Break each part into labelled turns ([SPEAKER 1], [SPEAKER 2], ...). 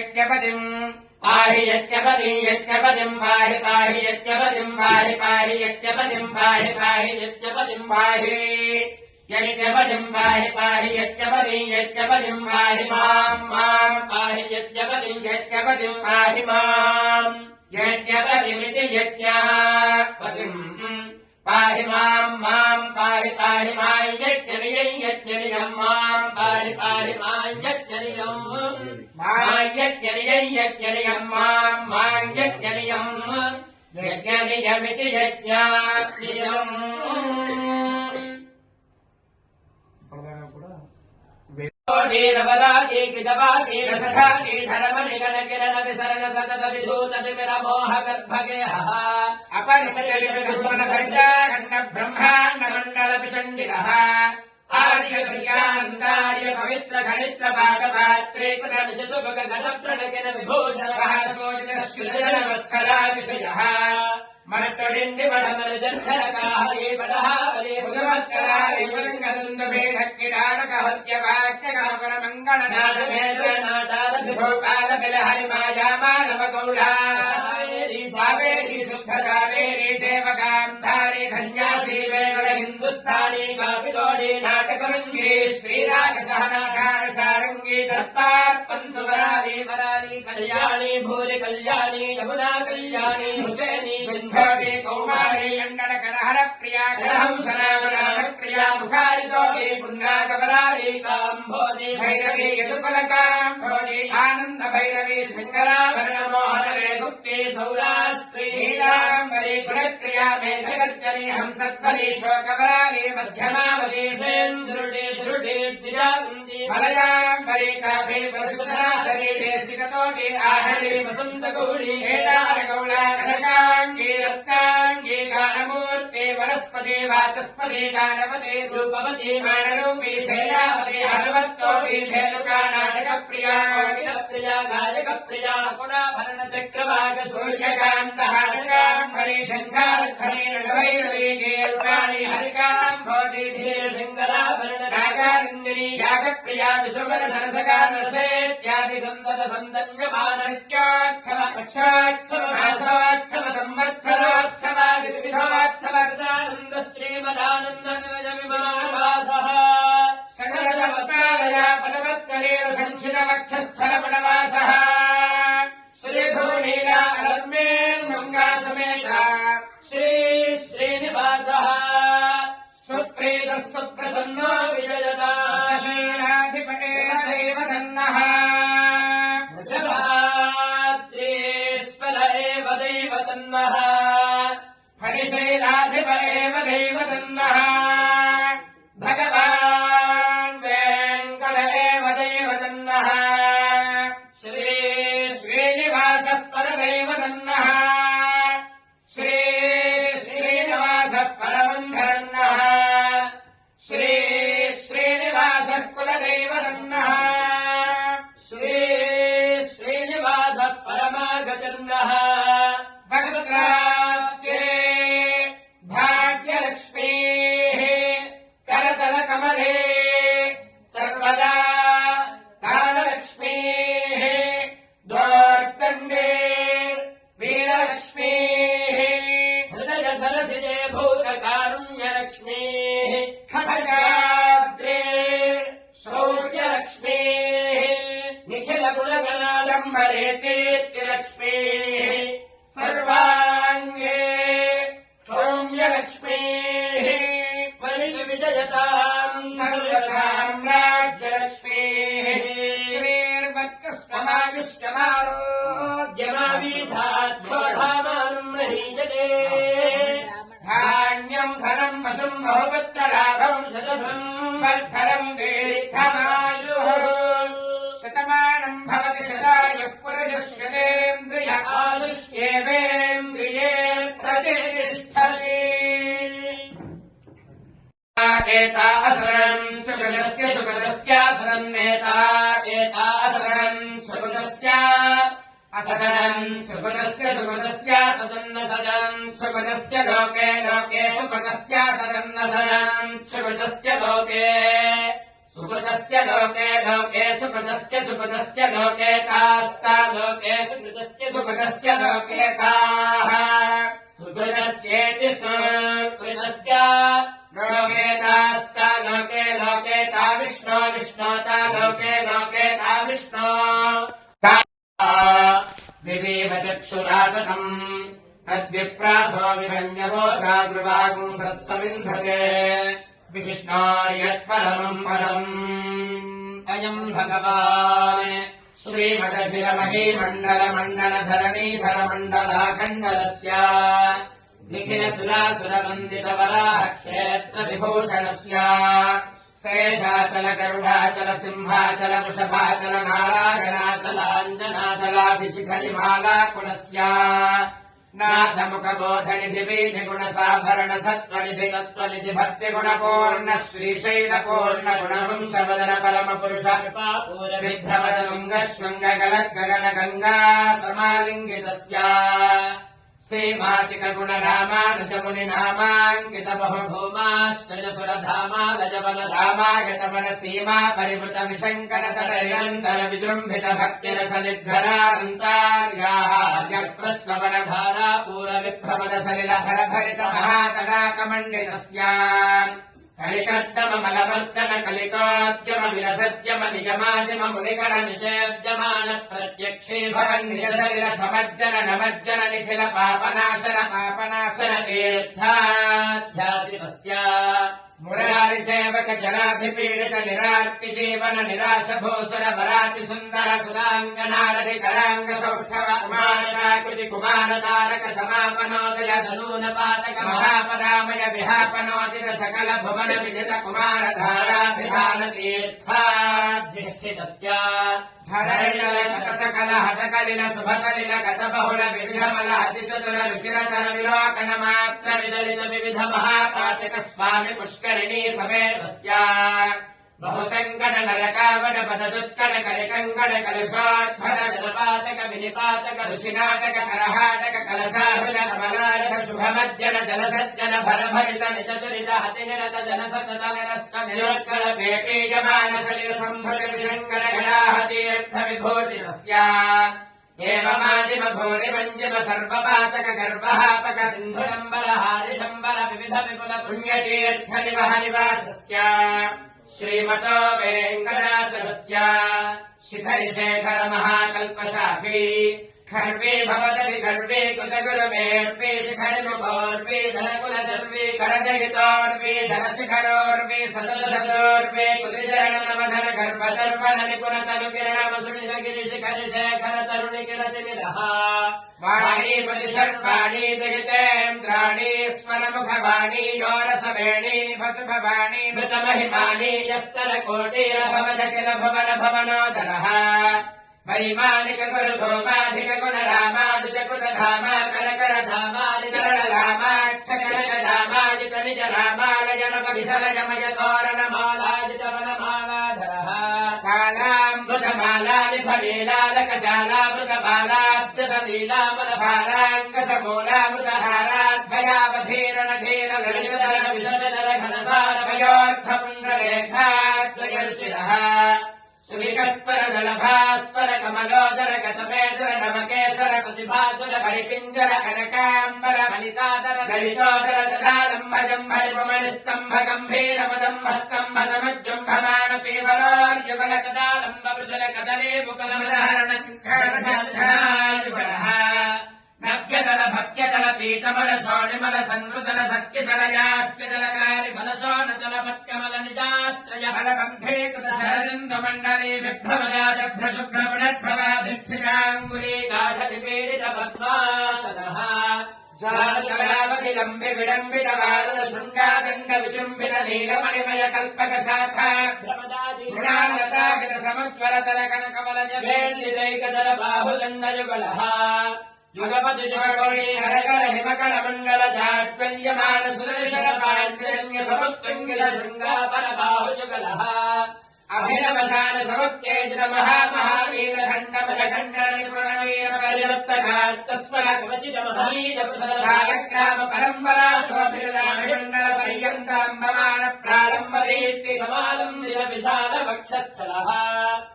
[SPEAKER 1] यज्ञपतिम् पाहि यज्ञपतिम् यज्ञपतिम् पाहि पाहि यज्ञपतिम् पाहि पाहि यज्ञपतिम् पाहि पाहि यज्ञपतिम् पाहि यज्ञपतिम् पाहि पाहि यज्ञपतिम् यज्ञपतिम् पाहि माम् माम् पाहि यज्ञपतिम् यज्ञपतिम् पाहि माम् यज्ञपतिमिति यज्ञपतिम् पाहि माम् माम् पाहि पाहि माम् यज्ञनियम् यज्ञनियम् माम् पाहि पाहि माम् यज्ञनियम् माम् यज्ञनियम् यज्ञनियम् माम् माम् यज्ञनियम् यज्ञनियमिति यज्ञनियम् नवराटी किदवाटी रसधाटी धर्मनिगण किरण विसरण सतत विधूत विरमोह गर्भगेह अपरिमित विधुवन खंडा खंड ब्रह्मांड मंडल विचंडिलः आर्य दुर्यानंदार्य पवित्र गणित्र पादपात्रे पुनर्निज सुभग गण प्रणकिन विभूषण सोजित सुजन वत्सलातिशयः मट्टडिंडि मडमल जंधरकाहले बडहावले भुजवत्कराले वरंगदुंदुभेढक्किडाडकहत्यवाक्यगाकर मंगलनाद मेलनाटार विभोपाल बिलहरि माया मानव गौड़ा सावेरी शुद्ध सावेरी देवगांधारी धन्यासी वेवल हिंदुस्तानी कापिलोडी नाटकरंगी श्रीराग सहनाठान सारंगी दर्पार पंतु वराली वराली कल्याणी भूरि कल्याणी यमुना कल्याणी हुसैनी छोटी कौमारी अंडन करहर प्रिया ग्रहम सनावराग प्रिया मुखारितोटी पुण्णागवराली कांभोजी भैरवी यदुकुलकांभोजी आनंद भैरवी शंकराभरण मोहन रे गुप्ती सौराष्ट्री नीलांबरी गुणप्रिया मेघगर्जनी हंसध्वनि शोकवराली मध्यमावती सेंद्रुटी सुरुटी द्विजावंती मलयांबरी काफी वसुधरा शरीरे सिकतोटी आहरी वसंत गौरी केदार गौला कनकांगी रत्नांगी गानमूर्ति वनस्पति वाचस्पति गानवती रूपवती मानरूपी सेनावती हनुमत्तोटी धेनुका नाटक प्रिया कोकिल प्रिया गायक प्रिया कुणाभरण चक्रवाक सूर्यकांत हाटकांबरी शंखारध्वनि नटभैरवी गेरुकाणी हरिकांभोजी धीर शंकराभरण नागारंजनी यागप्रिया विश्ववर सरसगान रसेत्यादि संदत संदन्यमान नित्योत्सव अक्षोत्सव मासोत्सव संवत्सरोत्सवादि विविधोत्सव कृतानंद श्रीमदानंद निरज विमानवासः सकलजगत्पालया पदवत्करेण संचित वक्षस्थल पटवासः श्रीभूनीला अलम्बेर्मङ्गा समेत श्री श्रीनिवासः सुप्रीतः सुप्रसन्नो विजयता शशेनाधिपतेन देवदन्नः वृषभाद्रेश्वर एव देवदन्नः फणिशैलाधिप एव देवदन्नः भगवान् वेङ्कट एव देवदन्नः श्री श्रीनिवासः परदेवदन्नः श्री श्रीनिवासः परमन्धरन्नः श्री श्रीनिवासः कुलदेवदन्नः श्री श्रीनिवासः परमागतन्नः भगवद्राज्ये भाग्यलक्ष्मीः करतलकमले सर्वदा दानलक्ष्मीः द्वार्दण्डे वीरलक्ष्मीः हृदय सरसिजे भूतकारुण्यलक्ष्मीः खड्गाग्रे शौर्यलक्ष्मीः निखिलगुणगणाडम्बरेतीत्यलक्ष्मीः सर्वाङ्गे सौम्यलक्ष्मीः परिविजयताम् सर्वसाम्राज्यलक्ष्मीः श्रीर्वक्षस्तमायुष्यमारोग्यमावीधाच्छोभामानम् महीयते धान्यम् धनम् वशम् बहुपुत्रलाभम् शतसंवत्सरम् दीर्घमायुः शतमानम् भवति शतायुः पुरुषश्यतेन्द्रिय आयुष्येवेन्द्रिये प्रतिष्ठति एता असरणम् सुकृतस्य सुकृतस्यासरम् नेता एता असरणम् सुकृतस्य असरणम् सुकृतस्य सुकृतस्य सदन्न सदम् सुकृतस्य लोके लोके सुकृतस्य सदन्न सदम् सुकृतस्य लोके सुकृतस्य लोके लोके सुकृतस्य सुकृतस्य लोके तास्ता लोके सुकृतस्य सुकृतस्य लोके ताः सुकृतस्येति सुकृतस्य लोके तास्ता लोके लोके ता विष्णो विष्णोता लोके लोके ता विष्णो दिवीव चक्षुरातनम् तद्विप्रासो विभञ्जवोसा गृवागुंसः समिन्धते विष्णोर्यत्परमम् पदम् अयम् भगवान् श्रीमदखिलमहीमण्डलमण्डलधरणीधरमण्डलाखण्डलस्य निखिलसुरासुरवन्दितवराह क्षेत्रविभूषणस्य शेषाचलगरुडाचल सिंहाचल वृषभाचल नारायणाचलाञ्जनाचलाभिशिखरिमालाकुलस्य नाथमुखबोधनिधि वीधिगुणसाभरण सत्त्वनिधि तत्त्वनिधि भक्तिगुणपूर्ण श्रीशैलपूर्णगुणवंशवदन परमपुरुष विभ्रमदलिङ्गशृङ्गगलद्गगनगङ्गा समालिङ्गितस्य श्रीमातिकगुणरामानुजमुनिनामाङ्कित बहुभूमाष्टजसुरधामालजवनरामागतवन सीमा परिवृत विशङ्करतट निरन्तर विजृम्भित भक्तिरसनिर्भरान्तार्याहार्यप्रस्रवणधारा पूरविभ्रमद सलिल हरभरित महातडाकमण्डितस्य कलिकर्दममलवर्तन कलिकोद्यम विलसज्जम निजमाजम मुनिकर निषेव्यमान प्रत्यक्षे भवन् निजसलिल समज्जन नमज्जन निखिल पापनाशन तीर्थाध्यासिवस्य मुरारि सेवक जनाधिपीडित निरार्ति जीवन निराश भूसुर वराति सुन्दर सुराङ्गनारति कराङ्ग सौष्ठव कुमारताकृति कुमार तारक समापनोदय धनून पातक महापदामय विहापनोदित सकल भुवन विजित कुमार धाराभिधान तीर्थाधिष्ठितस्य सकल हतकलिल सुभकलिल गत बहुल विविधमल अतिचतुर रुचिरतर विलोकन मात्र विदलित विविध महापातक स्वामी पुष्करिणी समेतस्य बहुसङ्कट नरकावट पददुत्कट कलिकङ्कट कलशोद्भट जलपातक विनिपातक रुचिनाटक करहाटक कलशाहुल कमलारक शुभमज्जन जलसज्जन भरभरित निजदुरित हतिनिरत जनसतत निरस्त निरोत्कल पेपीयमान सलिल सम्भट विशङ्कर गणाहतीर्थ विभूषितस्य एवमाजिम भूरि वञ्जिम सर्वपातक गर्वहापक सिन्धुडम्बर हारिशम्बर विविध विपुल पुण्यतीर्थ निवह निवासस्य श्रीमतो वेङ्कटाचलस्य शिखरिशेखर महाकल्पशाखी खर्वे भवदति गर्वे कृतगुरुमेर्वे शिखरिमुखोर्वे धनकुलदर्वे करजयितोर्वे धनशिखरोर्वे सततसतोर्वे कुतिचरण नवधन गर्भदर्पण निपुणतनुकिरण वसुनिध गिरिशिखरिशेखर तरुणि किरतिमिरः वाणीपति सर्वाणी दगितेन्द्राणी स्मरमुखवाणी योरसवेणी भसुभवाणी मृतमहिमानी यस्तरकोटिरभवद किल भुवन भवनोदरः वैमानिक गुरु भौमाधिक गुण रामानुज कुल धामा करकर धामादिकरण रामाक्षकनक धामादित निज रामालयन विसलयमय तोरण मालादित वन मालाधरः कालाम्बुधमालानिभ लीलालक जालामृत बालाब्जत लीलामल भाराङ्गसमूलामृतहाराद्भयावधीरण धीर ललितधर विशदधर घनसार भयोद्भपुण्ड्ररेखाद्वयरुचिरः सुविकस्वर दलभास्वर कमलोदर गतमेदुर नमकेसर प्रतिभासुर परिपिञ्जर कनकाम्बर फलितादर ललितोदर ददालम्भजम्भरिपमणिस्तम्भ गम्भीरमदम्भस्तम्भदमज्जम्भमान पीवरोर्युगल कदालम्ब वृजल कदले मुकलमदहरण युगलः नभ्यदल भक्त्यदल पीतमल सोणिमल संवृतल सत्यदल यास्त्यदलकारि फलशोणदल पत्कमल निजाश्रय फलबन्धे कृत शरदिन्दुमण्डले विभ्रमदाशभ्रशुभ्रमणद्भवाधिष्ठिताङ्गुली गाढनिपीडित पद्मासनः जालकलावधि लम्बि विडम्बित वारुण शृङ्गादण्ड विजृम्भित नीलमणिमय कल्पक शाखा गुणालतागित समुज्ज्वलतल कनकमलज भेल्लिदैकदल बाहुदण्डयुगलः युगपति जुगकोटि हरकर हिमकर मण्डल जाड्वल्यमान सुदर्शन पाञ्चजन्य समुत्तुङ्गित शृङ्गापर बाहुजुगलः अभिनवसान समुत्तेजित महामहावीर खण्डमल खण्डन निपुणवीर परिरक्तकार्तस्वर कवचित महमीज पृथल सालग्राम परम्परा शोभितनाभिमण्डल पर्यन्तम्बमान प्रारम्भ दीप्ति समालम्बित
[SPEAKER 2] విశాల వక్షస్థలః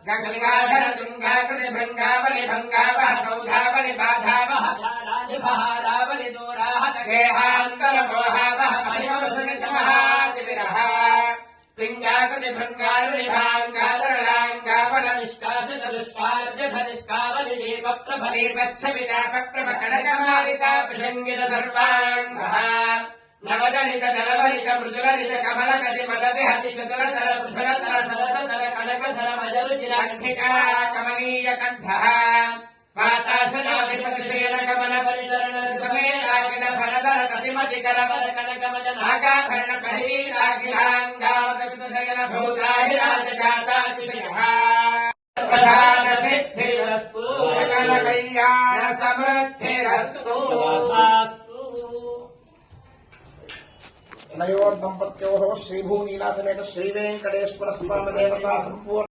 [SPEAKER 1] గంగాధర తుంగాకృతి భృంగావళి భంగావహ సౌధావళి బాధావహ
[SPEAKER 2] నిభారావళి దూరాహత
[SPEAKER 1] గేహాంతర మోహావహ మహిమవసనిత మహాదివిరః పింగాకృతి భృంగారుని భాంగాధరణాంగావర
[SPEAKER 2] నిష్కాసిత దుష్కార్జఠ నిష్కావలి దీప ప్రభ
[SPEAKER 1] నీపచ్చ వితాప ప్రభ కనకమాలికా ప్రసంగిత సర్వాంగః నవదలిత దళవలిత మృదులలిత కమల గతి మద విహతి చతురతర పృథులతర
[SPEAKER 2] సరసతర కనక సర మజరుచిర
[SPEAKER 1] కంఠికా కమనీయ కంఠః పాతాశనాధిపతి శయన కమన
[SPEAKER 2] పరిచరణ
[SPEAKER 1] సమేతాకిల ఫలధర తతిమతి కరవర
[SPEAKER 2] కనకమజ
[SPEAKER 1] నాగాభరణ ప్రహీరాకిలాంగావకృత శయన భూతాహిరాజ జాతాతిశయః ప్రసాద సిద్ధిరస్తు సకల కళ్యాణ సమృద్ధిరస్తు
[SPEAKER 3] नयोर्दम्पत्योः श्रीभूनीला समेत श्रीवेङ्कटेश्वर स्वामिदेवता सम्पूर्ण